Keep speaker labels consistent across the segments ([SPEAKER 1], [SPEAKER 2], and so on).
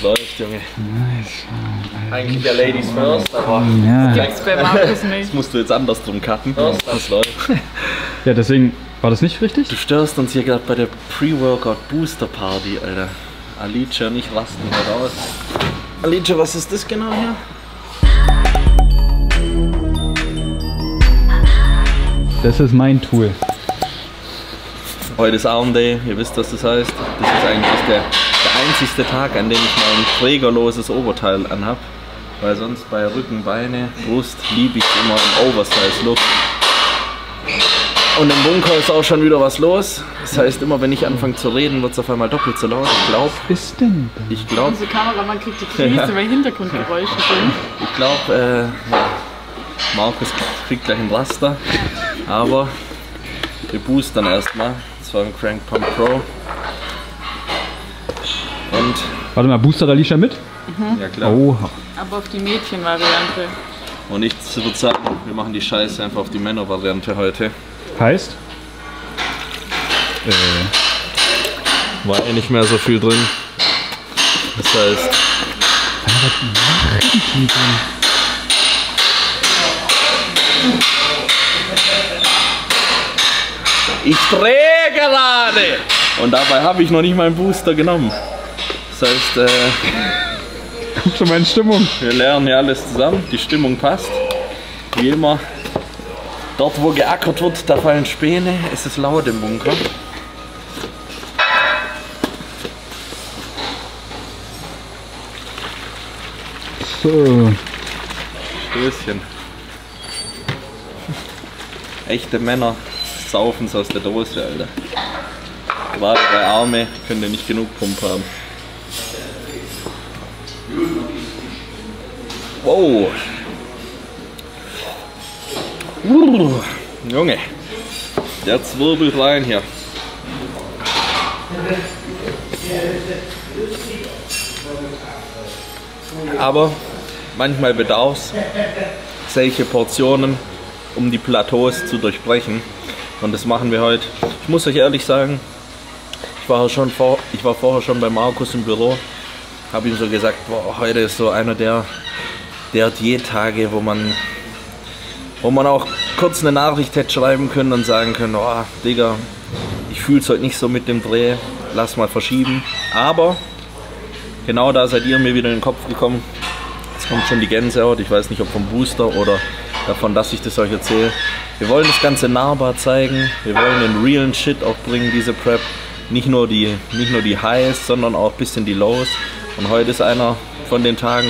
[SPEAKER 1] läuft, Junge. Nice. Eigentlich ja Ladies first, aber das musst du jetzt andersrum cutten. Das läuft.
[SPEAKER 2] Ja, deswegen war das nicht richtig?
[SPEAKER 1] Du störst uns hier gerade bei der Pre-Workout Booster Party, Alter. Alice, nicht rasten hier raus. Alice, was ist das genau hier?
[SPEAKER 2] Das ist mein Tool.
[SPEAKER 1] Heute ist Arm Day, ihr wisst, was das heißt. Das ist eigentlich der einzigste Tag, an dem ich mal ein trägerloses Oberteil anhab. Weil sonst bei Rücken, Beine, Brust liebe ich immer im Oversize-Look. Und im Bunker ist auch schon wieder was los. Das heißt, immer wenn ich anfange zu reden, wird es auf einmal doppelt so laut. Ich glaube,
[SPEAKER 3] unser Kameramann kriegt die Krise, weil Hintergrundgeräusche sind.
[SPEAKER 1] Ich glaube, Markus kriegt gleich ein Raster. Aber wir boostern erstmal. Das war ein Crank Pump Pro. Und
[SPEAKER 2] warte mal, boostert Alicia mit?
[SPEAKER 1] Ja klar.
[SPEAKER 2] Oha.
[SPEAKER 3] Aber auf die Mädchen-Variante.
[SPEAKER 1] Und ich würde sagen, wir machen die Scheiße einfach auf die Männer-Variante heute.
[SPEAKER 2] Heißt?
[SPEAKER 1] War eh nicht mehr so viel drin. Das heißt... Ich drehe gerade! Und dabei habe ich noch nicht meinen Booster genommen. Das heißt,
[SPEAKER 2] guck schon mal in Stimmung.
[SPEAKER 1] Wir lernen ja alles zusammen, die Stimmung passt. Wie immer, dort wo geackert wird, da fallen Späne, es ist laut im Bunker.
[SPEAKER 2] So.
[SPEAKER 1] Stößchen. Echte Männer saufen's aus der Dose, Alter. Gerade bei Arme könnt ihr nicht genug Pump haben. Wow. Junge, jetzt wirbelt rein hier. Aber manchmal bedarf es solche Portionen, um die Plateaus zu durchbrechen. Und das machen wir heute. Ich muss euch ehrlich sagen, ich war vorher schon bei Markus im Büro, habe ihm so gesagt, boah, heute ist so einer der Diättage, wo man auch kurz eine Nachricht hätte schreiben können und sagen können, oh Digga, ich fühle es heute nicht so mit dem Dreh, lass mal verschieben. Aber genau da seid ihr mir wieder in den Kopf gekommen. Jetzt kommt schon die Gänsehaut, ich weiß nicht ob vom Booster oder davon, dass ich das euch erzähle. Wir wollen das Ganze nahbar zeigen, wir wollen den realen Shit auch bringen, diese Prep. Nicht nur die Highs, sondern auch ein bisschen die Lows. Und heute ist einer von den Tagen,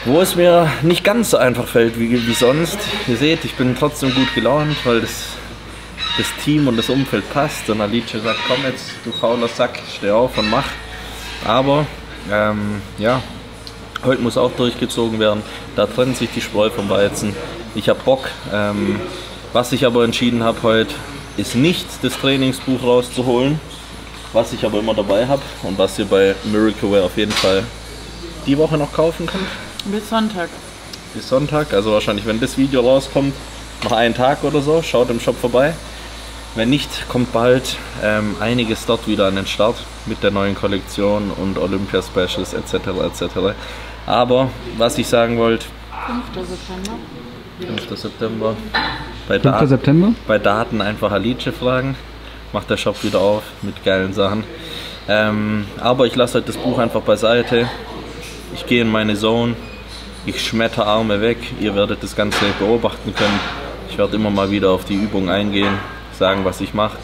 [SPEAKER 1] wo es mir nicht ganz so einfach fällt wie sonst. Ihr seht, ich bin trotzdem gut gelaunt, weil das Team und das Umfeld passt. Und Alice sagt, komm jetzt, du fauler Sack, steh auf und mach. Aber, ja, heute muss auch durchgezogen werden. Da trennt sich die Spreu vom Weizen. Ich habe Bock. Was ich aber entschieden habe heute, ist nicht das Trainingsbuch rauszuholen, was ich aber immer dabei habe und was ihr bei Miracle Wear auf jeden Fall die Woche noch kaufen könnt.
[SPEAKER 3] Bis Sonntag.
[SPEAKER 1] Bis Sonntag, also wahrscheinlich, wenn das Video rauskommt, noch einen Tag oder so, schaut im Shop vorbei. Wenn nicht, kommt bald einiges dort wieder an den Start mit der neuen Kollektion und Olympia Specials etc. etc. Aber was ich sagen wollte,
[SPEAKER 3] 5. September.
[SPEAKER 1] 5. September.
[SPEAKER 2] 5. September?
[SPEAKER 1] Bei Daten einfach Alice fragen. Macht der Shop wieder auf mit geilen Sachen. Aber ich lasse heute das Buch einfach beiseite. Ich gehe in meine Zone. Ich schmetter Arme weg. Ihr werdet das Ganze beobachten können. Ich werde immer mal wieder auf die Übung eingehen, sagen, was ich mache.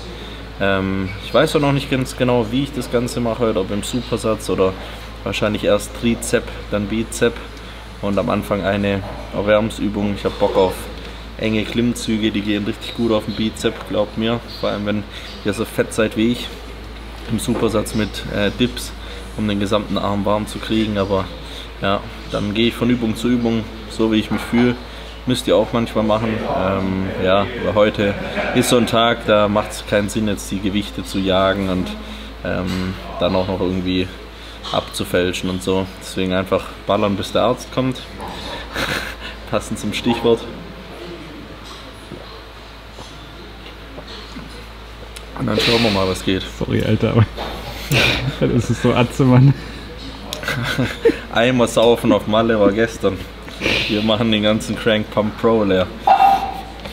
[SPEAKER 1] Ich weiß auch noch nicht ganz genau, wie ich das Ganze mache, ob im Supersatz oder wahrscheinlich erst Trizep, dann Bizep und am Anfang eine Erwärmungsübung. Ich habe Bock auf enge Klimmzüge, die gehen richtig gut auf den Bizep, glaubt mir. Vor allem, wenn ihr so fett seid wie ich, im Supersatz mit Dips, um den gesamten Arm warm zu kriegen. Aber ja, dann gehe ich von Übung zu Übung, so wie ich mich fühle. Müsst ihr auch manchmal machen. Ja, aber heute ist so ein Tag, da macht es keinen Sinn, jetzt die Gewichte zu jagen und dann auch noch irgendwie abzufälschen und so. Deswegen einfach ballern, bis der Arzt kommt. Passend zum Stichwort. Und dann schauen wir mal, was geht.
[SPEAKER 2] Sorry, Alter, aber Das ist so Atze, Mann.
[SPEAKER 1] Einmal saufen auf Malle war gestern. Wir machen den ganzen Crank Pump Pro leer.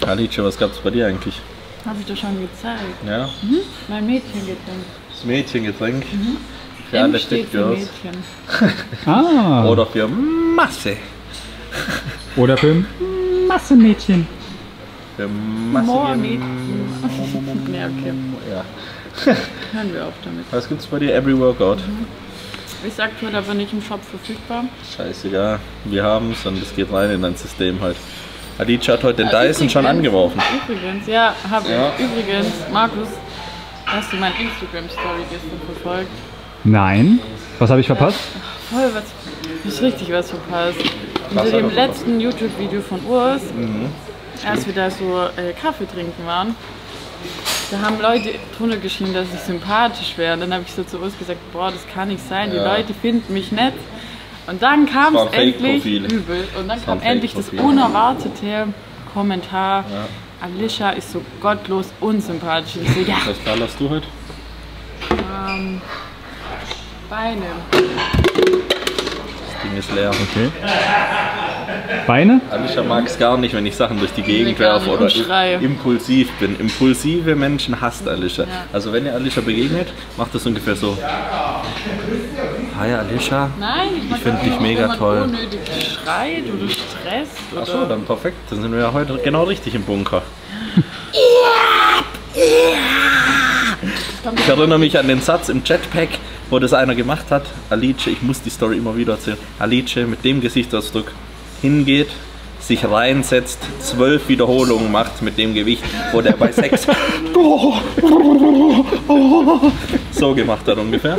[SPEAKER 1] Alice, was gab's bei dir eigentlich?
[SPEAKER 3] Habe ich dir schon gezeigt.
[SPEAKER 1] Ja?
[SPEAKER 3] Mhm. Mein Mädchengetränk.
[SPEAKER 1] Das Mädchengetränk. Für
[SPEAKER 3] M
[SPEAKER 1] alle
[SPEAKER 3] steht für
[SPEAKER 1] Fit-Girls.
[SPEAKER 3] Mädchen.
[SPEAKER 2] Ah.
[SPEAKER 1] Oder für Masse.
[SPEAKER 2] Oder für Massenmädchen.
[SPEAKER 1] Für
[SPEAKER 3] Mädchen.
[SPEAKER 1] Masse.
[SPEAKER 3] Ja, okay.
[SPEAKER 1] Ja.
[SPEAKER 3] Hören wir auf damit.
[SPEAKER 1] Was gibt's bei dir? Every Workout?
[SPEAKER 3] Ist aktuell aber nicht im Shop verfügbar.
[SPEAKER 1] Scheißegal. Wir haben's und es geht rein in dein System halt. Alice hat heute den Dyson schon angeworfen.
[SPEAKER 3] Übrigens, ja, habe
[SPEAKER 1] Ja.
[SPEAKER 3] ich. Übrigens, Markus, hast du meine Instagram-Story gestern verfolgt?
[SPEAKER 2] Nein. Was habe ich verpasst?
[SPEAKER 3] Voll was, du hast richtig was verpasst.
[SPEAKER 1] Was
[SPEAKER 3] Unter
[SPEAKER 1] hat
[SPEAKER 3] dem
[SPEAKER 1] er verpasst?
[SPEAKER 3] letzten YouTube-Video von Urs, als wir da so Kaffee trinken waren, da haben Leute drunter geschrieben, dass ich sympathisch wäre. Und dann habe ich so zu Urs gesagt, boah, das kann nicht sein, die
[SPEAKER 1] Ja.
[SPEAKER 3] Leute finden mich nett. Und dann kam
[SPEAKER 1] Das
[SPEAKER 3] es
[SPEAKER 1] waren
[SPEAKER 3] endlich
[SPEAKER 1] Fake-Profile.
[SPEAKER 3] übel. Und dann
[SPEAKER 1] Das
[SPEAKER 3] kam
[SPEAKER 1] waren
[SPEAKER 3] endlich das
[SPEAKER 1] Fake-Profile.
[SPEAKER 3] unerwartete Kommentar. Alicia ist so gottlos unsympathisch. Und ich so, ja,
[SPEAKER 1] Was ballerst du heute?
[SPEAKER 3] Beine.
[SPEAKER 1] Das Ding ist leer.
[SPEAKER 2] Okay. Beine?
[SPEAKER 1] Alicia mag es gar nicht, wenn ich Sachen durch die Gegend
[SPEAKER 3] gar
[SPEAKER 1] werfe
[SPEAKER 3] nicht
[SPEAKER 1] oder
[SPEAKER 3] und schreie.
[SPEAKER 1] impulsiv bin. Impulsive Menschen hasst Alicia.
[SPEAKER 3] Ja.
[SPEAKER 1] Also wenn ihr Alicia begegnet, macht das ungefähr so. Hi Alicia.
[SPEAKER 3] Nein,
[SPEAKER 1] Ich finde dich mega
[SPEAKER 3] wenn man
[SPEAKER 1] toll.
[SPEAKER 3] unnötig schreit oder stresst. Oder
[SPEAKER 1] Achso, dann perfekt. Dann sind wir ja heute genau richtig im Bunker. Ich erinnere mich an den Satz im Jetpack, wo das einer gemacht hat. Alice, ich muss die Story immer wieder erzählen. Alice mit dem Gesichtsausdruck hingeht, sich reinsetzt, 12 Wiederholungen macht mit dem Gewicht, wo der bei 6 so gemacht hat ungefähr.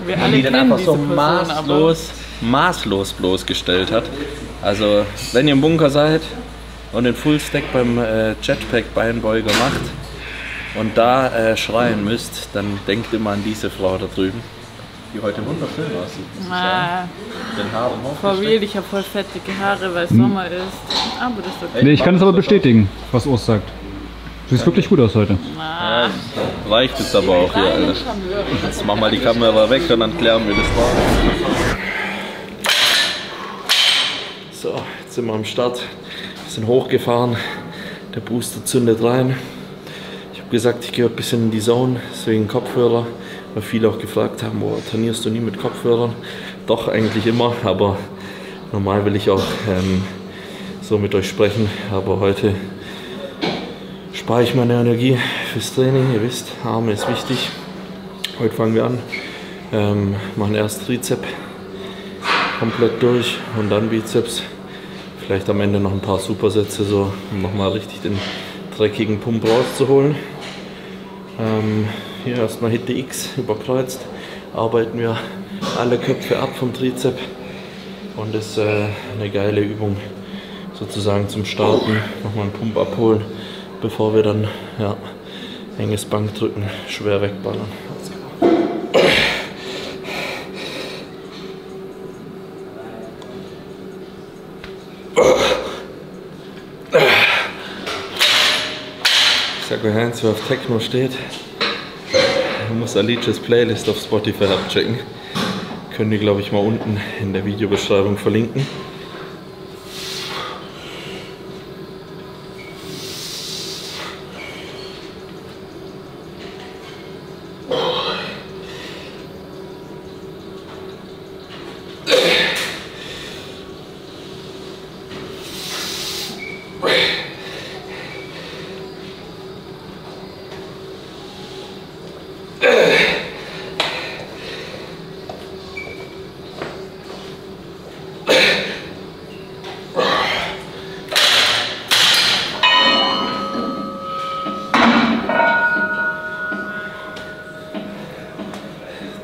[SPEAKER 3] wir
[SPEAKER 1] Und
[SPEAKER 3] alle
[SPEAKER 1] die dann
[SPEAKER 3] kennen
[SPEAKER 1] einfach
[SPEAKER 3] diese
[SPEAKER 1] so
[SPEAKER 3] Person,
[SPEAKER 1] maßlos bloßgestellt hat. Also, wenn ihr im Bunker seid und den Fullstack beim Jetpack Beinbeuger macht und da schreien müsst, dann denkt immer an diese Frau da drüben, die heute wunderschön aussieht. muss ich sagen.
[SPEAKER 3] aber
[SPEAKER 1] Den Haaren
[SPEAKER 3] for
[SPEAKER 1] hochgesteckt.
[SPEAKER 3] real, ich habe voll fettige Haare, weil es Sommer ist. Aber das ist okay.
[SPEAKER 2] Nee, ich kann es aber bestätigen, was Urs sagt. Du siehst wirklich gut aus heute.
[SPEAKER 1] Ja, reicht jetzt aber auch hier, Alter. Jetzt mach mal die Kamera weg und dann klären wir das mal. So, jetzt sind wir am Start. Wir sind hochgefahren. Der Booster zündet rein. Ich habe gesagt, ich gehe ein bisschen in die Zone, deswegen Kopfhörer. Weil viele auch gefragt haben, oh, trainierst du nie mit Kopfhörern? Doch, eigentlich immer, aber normal will ich auch so mit euch sprechen. Aber heute spare ich meine Energie fürs Training. Ihr wisst, Arme ist wichtig. Heute fangen wir an, machen erst Trizep komplett durch und dann Bizeps. Vielleicht am Ende noch ein paar Supersätze, so, um nochmal richtig den dreckigen Pump rauszuholen. Hier erstmal Hit X überkreuzt, arbeiten wir alle Köpfe ab vom Trizep und das ist eine geile Übung sozusagen zum Starten. Nochmal einen Pump abholen, bevor wir dann enges Bankdrücken schwer wegballern. Let's go. Ich sag euch eins, wer auf Techno steht, muss Alices Playlist auf Spotify abchecken. Können die, glaube ich, mal unten in der Videobeschreibung verlinken.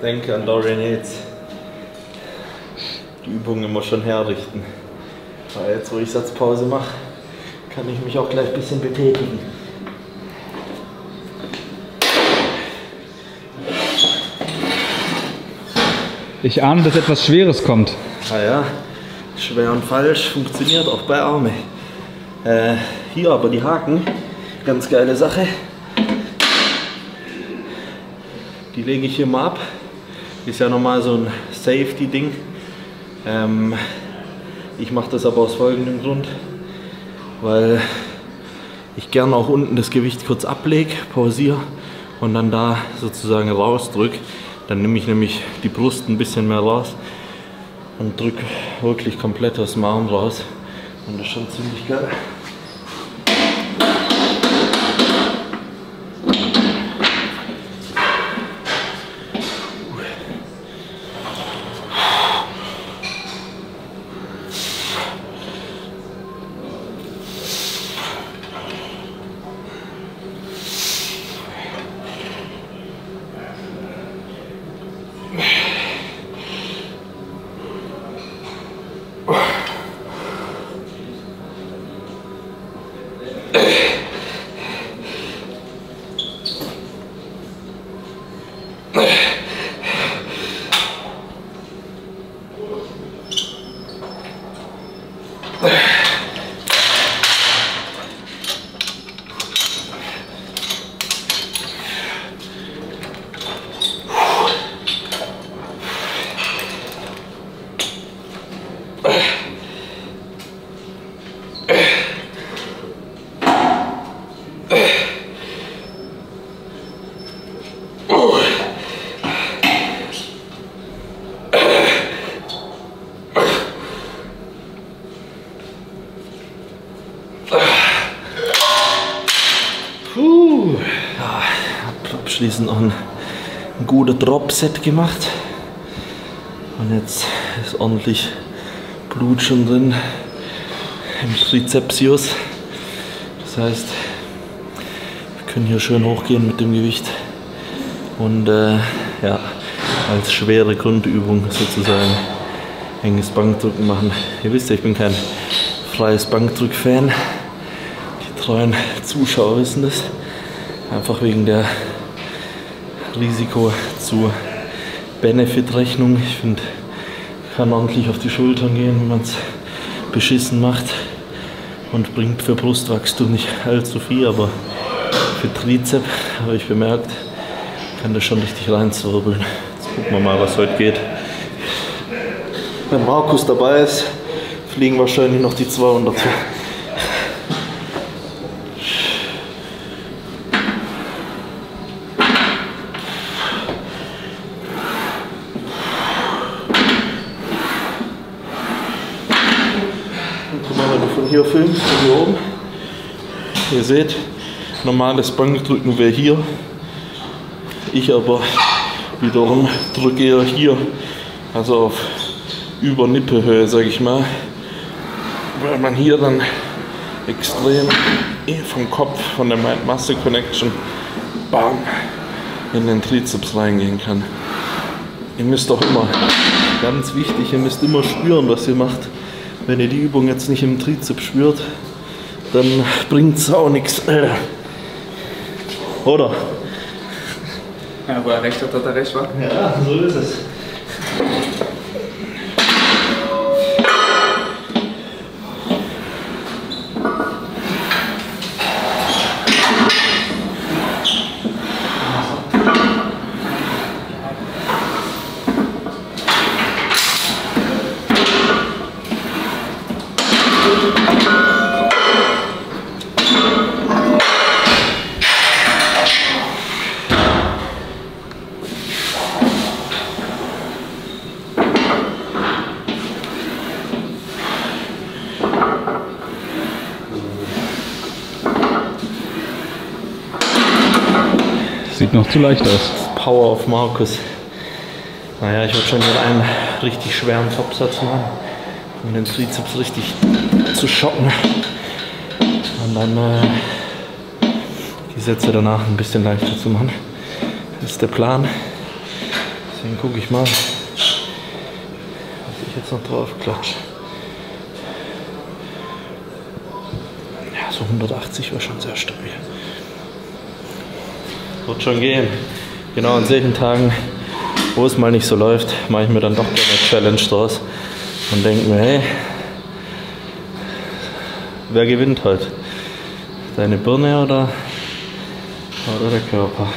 [SPEAKER 1] Denke an Dorian Yates. Die Übungen immer schon herrichten. Weil jetzt, wo ich Satzpause mache, kann ich mich auch gleich ein bisschen betätigen.
[SPEAKER 2] Ich ahne, dass etwas Schweres kommt.
[SPEAKER 1] Naja, schwer und falsch funktioniert auch bei Arme. Hier aber die Haken, ganz geile Sache. Die lege ich hier mal ab. Ist ja normal so ein Safety-Ding. Ich mache das aber aus folgendem Grund, weil ich gerne auch unten das Gewicht kurz ablege, pausiere und dann da sozusagen rausdrücke. Dann nehme ich nämlich die Brust ein bisschen mehr raus und drücke wirklich komplett aus dem Arm raus. Und das ist schon ziemlich geil. Ja, habe abschließend noch ein gutes Drop-Set gemacht. Und jetzt ist ordentlich Blut schon drin im Trizepsius. Das heißt, wir können hier schön hochgehen mit dem Gewicht und ja, als schwere Grundübung sozusagen enges Bankdrücken machen. Ihr wisst ja, ich bin kein freies Bankdrück-Fan. Die treuen Zuschauer wissen das. Einfach wegen der Risiko zu Benefit-Rechnung. Ich finde, kann ordentlich auf die Schultern gehen, wenn man es beschissen macht und bringt für Brustwachstum nicht allzu viel, aber für Trizep habe ich bemerkt, kann das schon richtig reinzwirbeln. Jetzt gucken wir mal, was heute geht. Wenn Markus dabei ist, fliegen wahrscheinlich noch die 200. Hier filmt, hier oben. Ihr seht, normales Bankdrücken wäre hier. Ich aber wiederum drücke eher hier, also auf über Nippelhöhe, sage ich mal, weil man hier dann extrem vom Kopf, von der Mind-Muscle-Connection, bam, in den Trizeps reingehen kann. Ihr müsst auch immer, ganz wichtig, ihr müsst immer spüren, was ihr macht. Wenn ihr die Übung jetzt nicht im Trizeps spürt, dann bringt es auch nichts. Oder?
[SPEAKER 4] Ja, wo er recht hat, hat er recht, wa?
[SPEAKER 1] Ja, so ist es.
[SPEAKER 2] Sieht noch zu leicht aus.
[SPEAKER 1] Power auf Markus. Naja, ich würde schon wieder einen richtig schweren Topsatz machen, um den Trizeps richtig zu schocken. Und dann die Sätze danach ein bisschen leichter zu machen. Das ist der Plan. Deswegen gucke ich mal, was ich jetzt noch drauf klatsche. Ja, so 180 war schon sehr stabil. Wird schon gehen. Genau an solchen Tagen, wo es mal nicht so läuft, mache ich mir dann doch gerne eine Challenge draus und denke mir, hey, wer gewinnt heute? Deine Birne oder der Körper?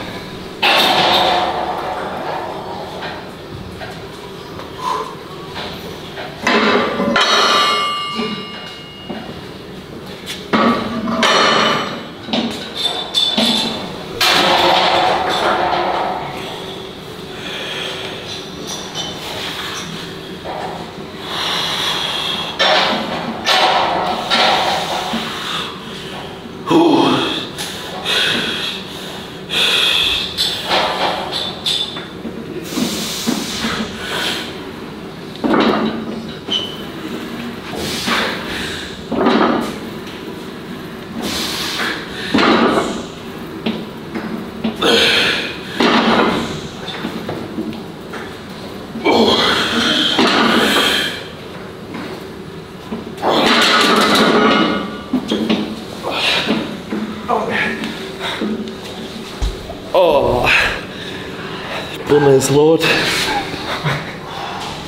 [SPEAKER 1] Birne ist rot.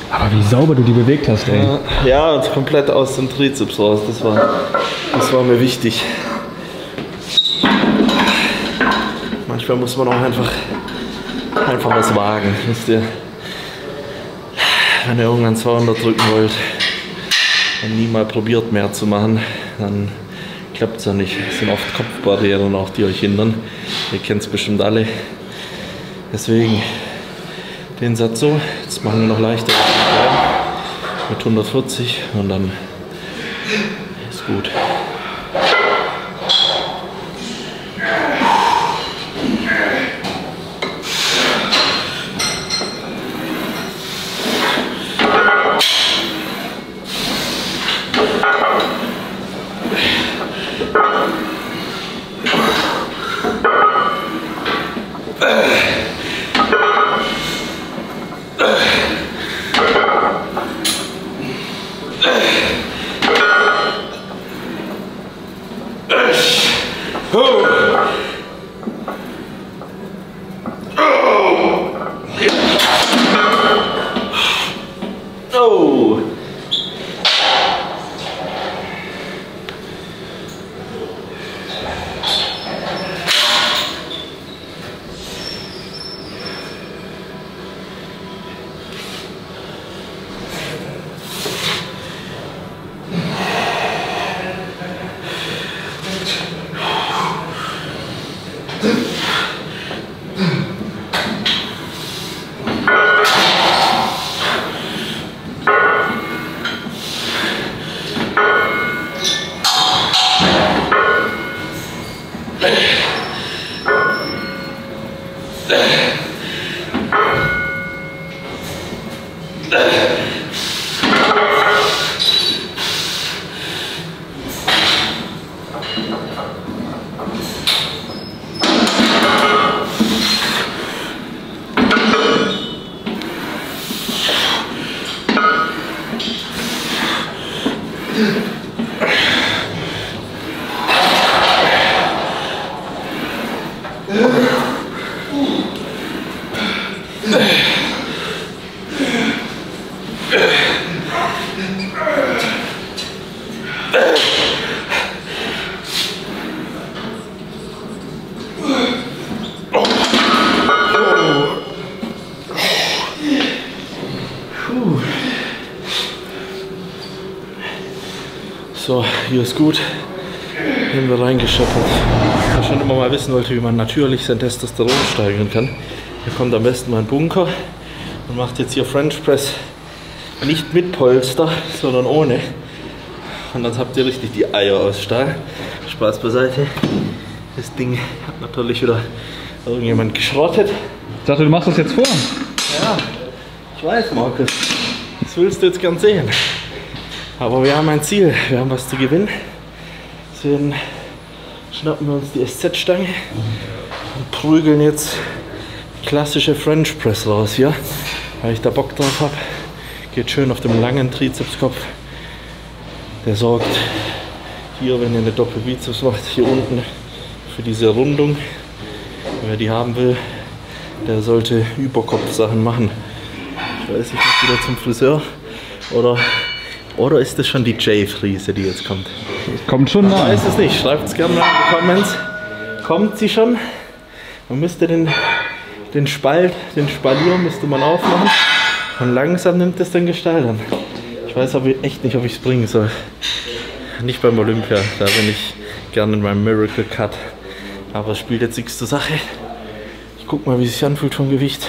[SPEAKER 2] Aber wie sauber du die bewegt hast, ey.
[SPEAKER 1] Ja, und komplett aus dem Trizeps raus. Das war mir wichtig. Manchmal muss man auch einfach was wagen. Wisst ihr? Wenn ihr irgendwann 200 drücken wollt und nie mal probiert mehr zu machen, dann klappt es ja nicht. Es sind oft Kopfbarrieren auch, die euch hindern. Ihr kennt es bestimmt alle. Deswegen den Satz so. Jetzt machen wir noch leichter mit 140 und dann ist gut. Oh! So, hier ist gut. Hier haben wir reingescheppert. Wer schon immer mal wissen wollte, wie man natürlich sein Testosteron steigern kann, der kommt am besten mal in den Bunker und macht jetzt hier French Press nicht mit Polster, sondern ohne. Und dann habt ihr richtig die Eier aus Stahl. Spaß beiseite. Das Ding hat natürlich wieder irgendjemand geschrottet.
[SPEAKER 2] Ich dachte, du machst das jetzt vor.
[SPEAKER 1] Ja, ich weiß, Markus. Das willst du jetzt gern sehen. Aber wir haben ein Ziel, wir haben was zu gewinnen. Deswegen schnappen wir uns die SZ-Stange und prügeln jetzt klassische French Press raus hier, weil ich da Bock drauf habe. Geht schön auf dem langen Trizepskopf. Der sorgt hier, wenn ihr eine Doppelbizeps macht, hier unten für diese Rundung. Wer die haben will, der sollte Überkopfsachen machen. Ich weiß nicht, was wieder zum Friseur oder ist das schon die Jay-Friese, die jetzt kommt?
[SPEAKER 2] Kommt schon nach.
[SPEAKER 1] Ich weiß es nicht. Schreibt es gerne mal in die Comments. Kommt sie schon? Man müsste den Spalier müsste man aufmachen. Und langsam nimmt es dann Gestalt an. Ich weiß aber echt nicht, ob ich es bringen soll. Nicht beim Olympia. Da bin ich gerne in meinem Miracle Cut. Aber es spielt jetzt nichts zur Sache. Ich guck mal, wie es sich anfühlt vom Gewicht.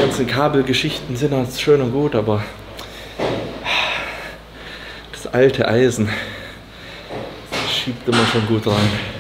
[SPEAKER 1] ganzen Kabelgeschichten sind halt schön und gut, aber das alte Eisen schiebt immer schon gut rein.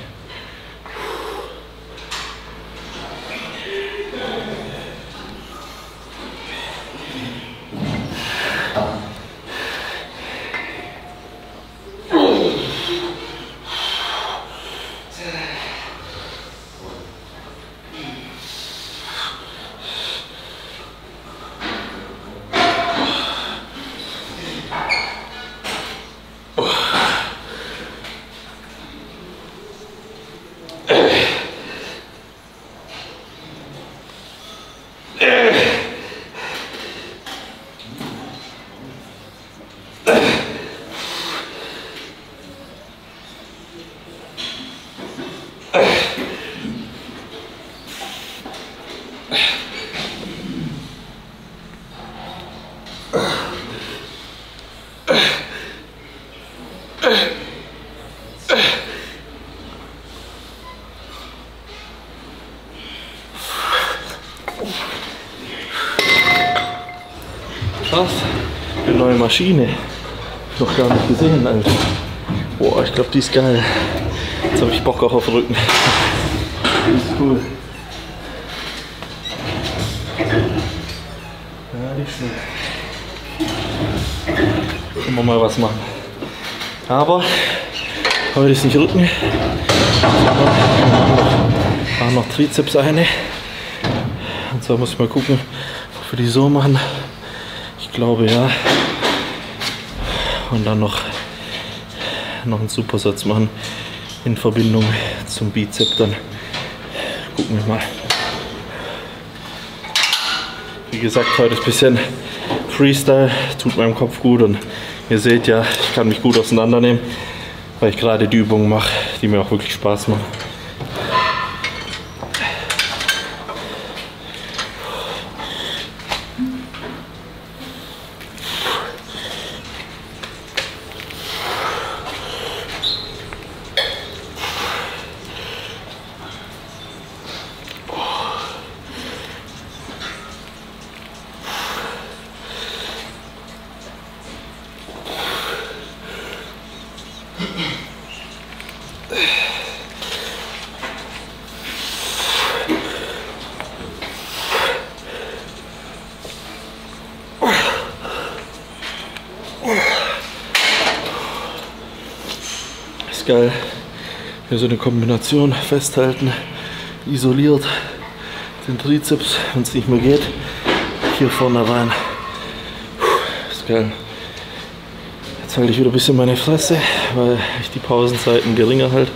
[SPEAKER 1] Krass, eine neue Maschine. Noch gar nicht gesehen, Alter. Boah, ich glaube, die ist geil. Jetzt habe ich Bock auch auf Rücken. Die ist cool. Ja, die ist schön. Können wir mal was machen. Aber heute ist nicht Rücken. Wir haben noch Trizeps eine. Und zwar muss ich mal gucken, ob wir die so machen. Ich glaube ja. Und dann noch einen Supersatz machen in Verbindung zum Bizep. Dann gucken wir mal. Wie gesagt, heute ist ein bisschen Freestyle, tut meinem Kopf gut und ihr seht ja, ich kann mich gut auseinandernehmen, weil ich gerade die Übungen mache, die mir auch wirklich Spaß machen. Ist geil. Hier so eine Kombination festhalten, isoliert den Trizeps, wenn es nicht mehr geht, hier vorne rein. Ist geil. Jetzt halte ich wieder ein bisschen meine Fresse, weil ich die Pausenzeiten geringer halte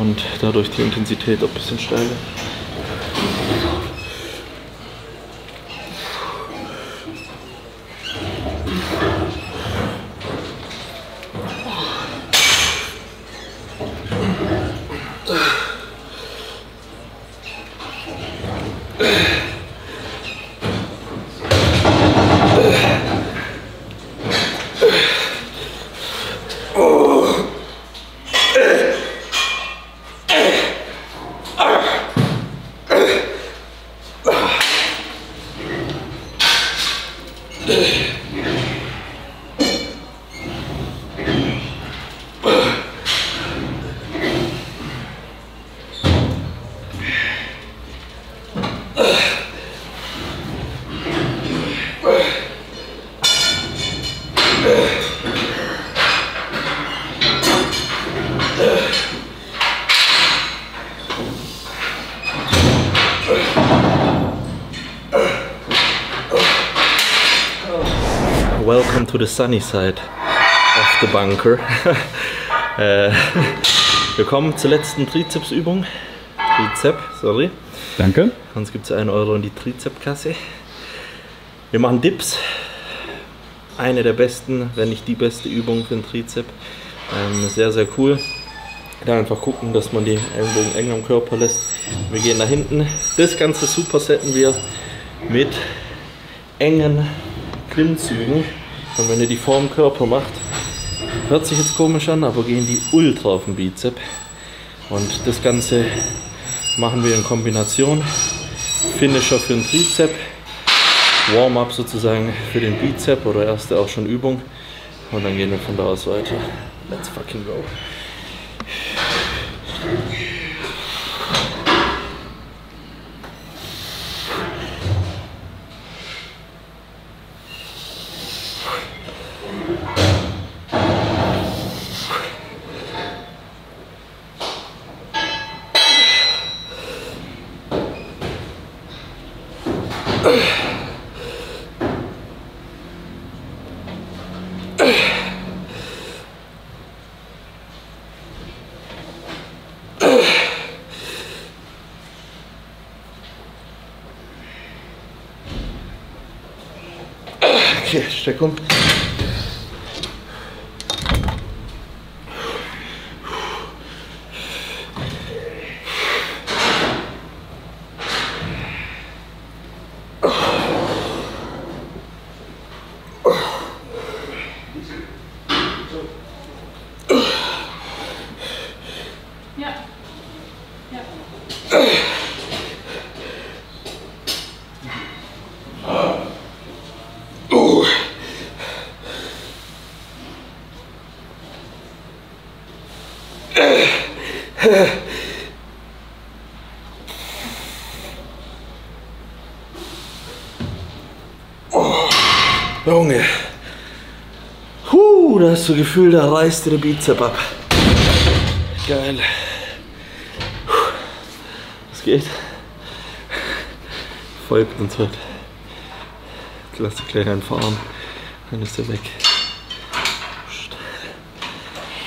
[SPEAKER 1] und dadurch die Intensität auch ein bisschen steigere. Welcome to the sunny side of the bunker. Wir kommen zur letzten Trizepsübung. Sorry.
[SPEAKER 2] Danke.
[SPEAKER 1] Sonst gibt es 1 Euro in die Trizepkasse. Wir machen Dips. Eine der besten, wenn nicht die beste Übung für den Trizep. Sehr, sehr cool. Da einfach gucken, dass man die Ellenbogen eng am Körper lässt. Wir gehen nach hinten. Das Ganze supersetten wir mit engen Klimmzügen. Und wenn ihr die vor dem Körper macht, hört sich jetzt komisch an, aber gehen die ultra auf den Bizep. Und das Ganze machen wir in Kombination. Finisher für den Trizep Warm-up sozusagen für den Bizep oder erste auch schon Übung. Und dann gehen wir von da aus weiter. Let's fucking go. Okay, Streckung. Junge, da hast du Gefühl, da reißt dir der Bizep ab. Geil. Was geht? Folgt uns heute. Jetzt lass dich gleich einfahren. Dann ist er weg.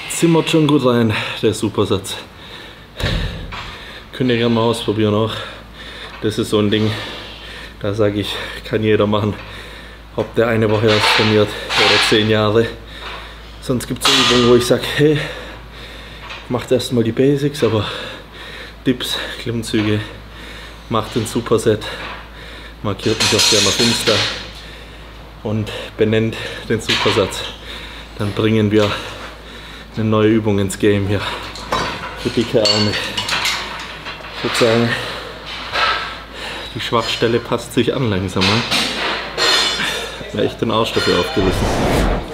[SPEAKER 1] Zimmert schon gut rein, der Supersatz. Könnt ihr gerne mal ausprobieren auch. Das ist so ein Ding, da sage ich, kann jeder machen. Ob der eine Woche erst trainiert oder 10 Jahre. Sonst gibt es Übungen, wo ich sage, hey, macht erstmal die Basics, aber Dips, Klimmzüge, macht den Superset, markiert mich auch gerne auf Insta und benennt den Supersatz. Dann bringen wir eine neue Übung ins Game hier für dicke Arme. Ich würde sagen, die Schwachstelle passt sich an langsam. Mir echt den Arsch dafür aufgerissen.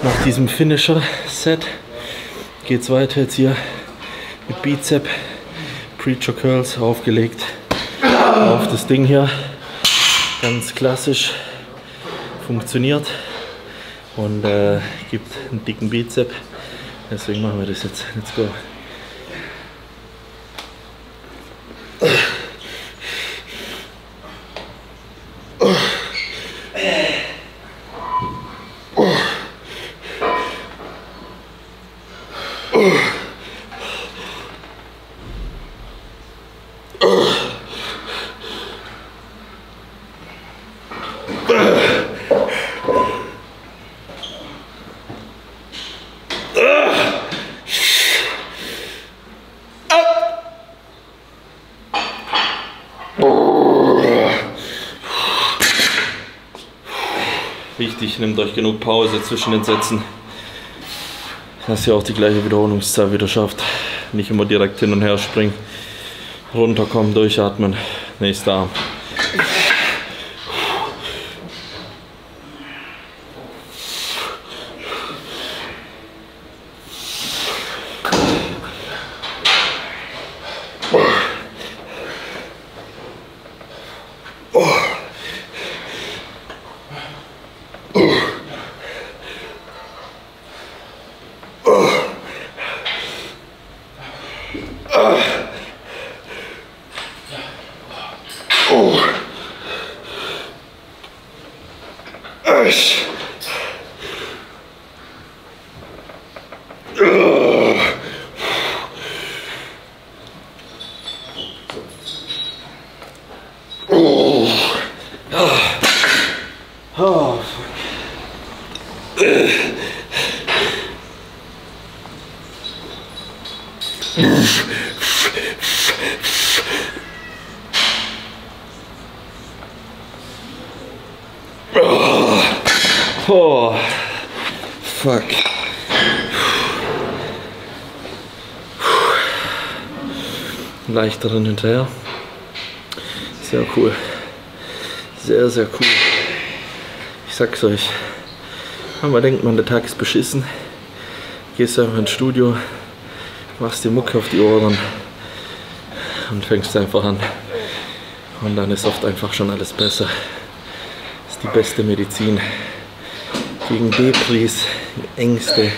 [SPEAKER 1] Nach diesem Finisher-Set geht es weiter jetzt hier mit Bizep, Preacher Curls aufgelegt auf das Ding hier. Ganz klassisch, funktioniert und gibt einen dicken Bizep. Deswegen machen wir das jetzt. Let's go. Wichtig, nehmt euch genug Pause zwischen den Sätzen, dass ihr auch die gleiche Wiederholungszahl wieder schafft. Nicht immer direkt hin und her springen. Runterkommen, durchatmen. Nächster Arm. Oh, fuck. Leichteren hinterher. Sehr cool. Sehr, sehr cool. sag's euch. Man denkt, der Tag ist beschissen. Gehst einfach ins Studio, machst dir Mucke auf die Ohren und fängst einfach an. Und dann ist oft einfach schon alles besser. Das ist die beste Medizin gegen Depris, Ängste,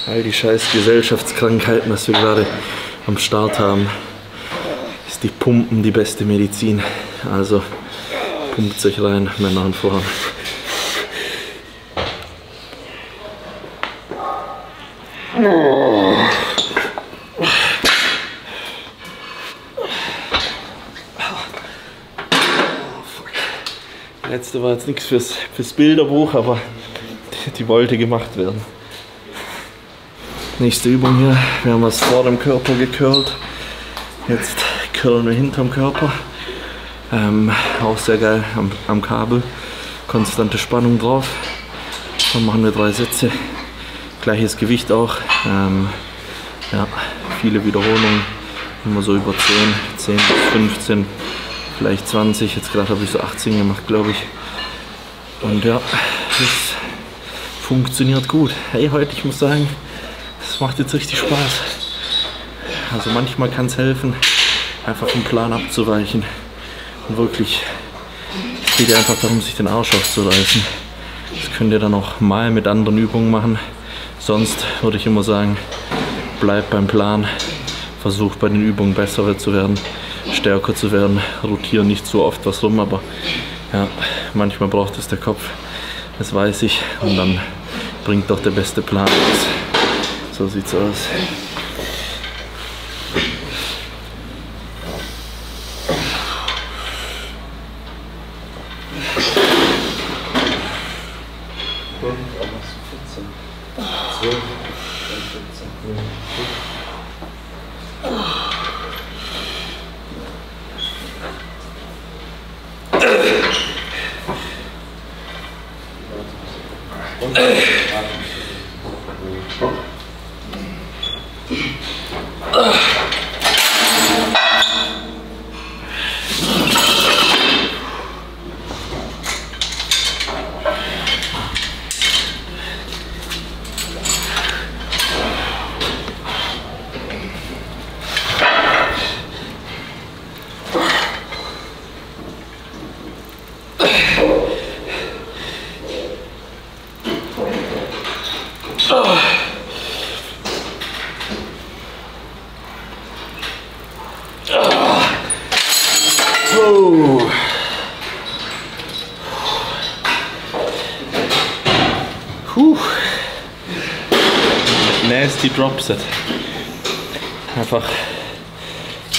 [SPEAKER 1] all die scheiß Gesellschaftskrankheiten, was wir gerade am Start haben. Ist die Pumpen die beste Medizin. Also pumpt sich rein, Männer und Frauen. Letzte war jetzt nichts fürs Bilderbuch, aber die wollte gemacht werden. Nächste Übung hier, wir haben was vor dem Körper gecurlt. Jetzt curlen wir hinterm Körper. Auch sehr geil am Kabel. Konstante Spannung drauf. Dann machen wir 3 Sätze. Gleiches Gewicht auch. Ja, viele Wiederholungen. Immer so über 10 bis 15, vielleicht 20. Jetzt gerade habe ich so 18 gemacht, glaube ich. Und ja, das funktioniert gut. Hey, heute, ich muss sagen, es macht jetzt richtig Spaß. Also manchmal kann es helfen, einfach vom Plan abzuweichen. Und wirklich, es geht ja einfach darum, sich den Arsch aufzureißen. Das könnt ihr dann auch mal mit anderen Übungen machen. Sonst würde ich immer sagen, bleibt beim Plan. Versucht bei den Übungen besser zu werden, stärker zu werden. Rotiere nicht so oft was rum, aber ja, manchmal braucht es der Kopf. Das weiß ich. Und dann bringt doch der beste Plan aus. So sieht's aus. Nasty Drop Set. Einfach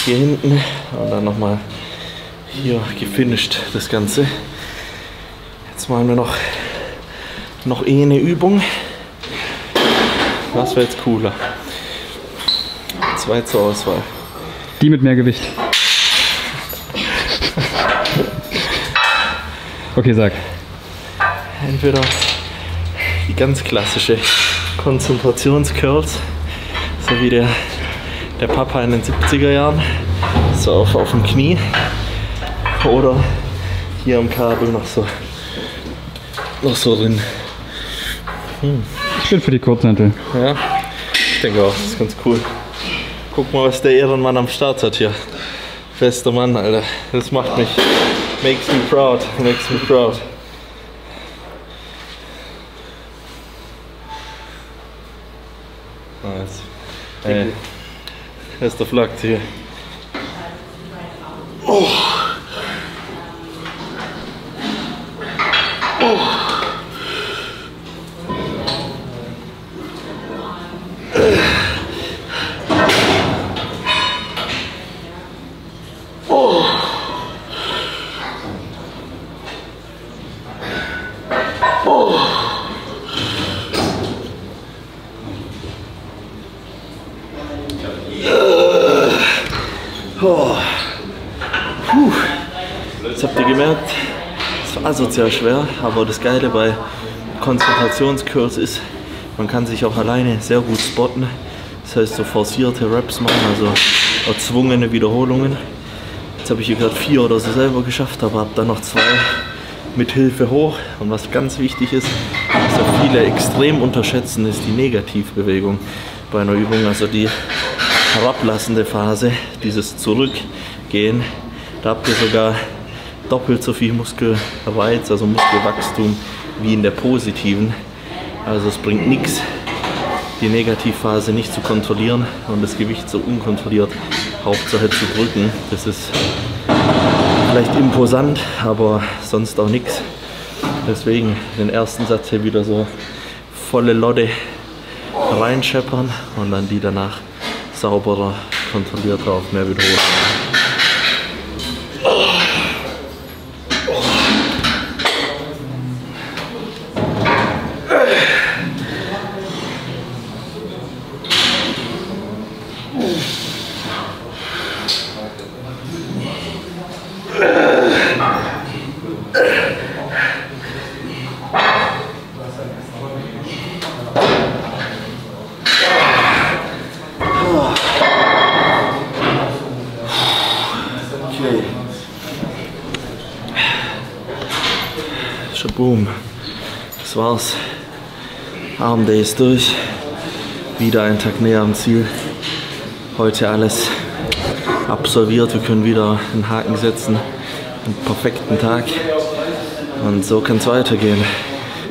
[SPEAKER 1] hier hinten und dann nochmal hier gefinisht das Ganze. Jetzt machen wir noch eine Übung. Was wäre jetzt cooler? 2 zur Auswahl.
[SPEAKER 2] Die mit mehr Gewicht. Okay, sag.
[SPEAKER 1] Entweder die ganz klassische Konzentrationscurls, so wie der Papa in den 70er Jahren, so auf dem Knie, oder hier am Kabel noch so drin.
[SPEAKER 2] Ich bin für die Kurzhantel.
[SPEAKER 1] Ja, ich denke auch, das ist ganz cool. Guck mal, was der Ehrenmann am Start hat hier. Bester Mann, Alter. Das macht mich, makes me proud. Nice. Das ist der Flakt hier. Oh. Oh. Oh. Oh. Oh. Puh. Jetzt habt ihr gemerkt, es war asozial schwer, aber das Geile bei Konzentrationscurls ist, man kann sich auch alleine sehr gut spotten. Das heißt, so forcierte Reps machen, also erzwungene Wiederholungen. Jetzt habe ich hier gerade 4 oder so selber geschafft, aber habe dann noch 2 mit Hilfe hoch. Und was ganz wichtig ist, was auch viele extrem unterschätzen, ist die Negativbewegung bei einer Übung, also die herablassende Phase, dieses Zurückgehen. Da habt ihr sogar doppelt so viel Muskelreiz, also Muskelwachstum, wie in der positiven. Also es bringt nichts, die Negativphase nicht zu kontrollieren und das Gewicht so unkontrolliert Hauptsache zu drücken. Das ist vielleicht imposant, aber sonst auch nichts. Deswegen den ersten Satz hier wieder so volle Lotte reinscheppern und dann die danach sauberer, kontrollierter auf mehr Wiederholungen. Boom, das war's. Arm Day ist durch. Wieder ein Tag näher am Ziel. Heute alles absolviert. Wir können wieder einen Haken setzen. Einen perfekten Tag. Und so kann es weitergehen.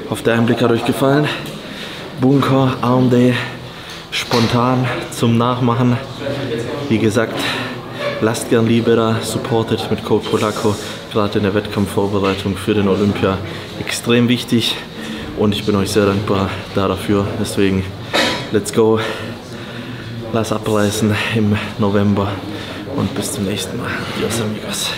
[SPEAKER 1] Ich hoffe, der Einblick hat euch gefallen. Bunker, Arm Day, spontan zum Nachmachen. Wie gesagt, lasst gern Liebe da, supportet mit Code Polacco, gerade in der Wettkampfvorbereitung für den Olympia. Extrem wichtig und ich bin euch sehr dankbar dafür. Deswegen, let's go, lass abreißen im November und bis zum nächsten Mal. Adios amigos.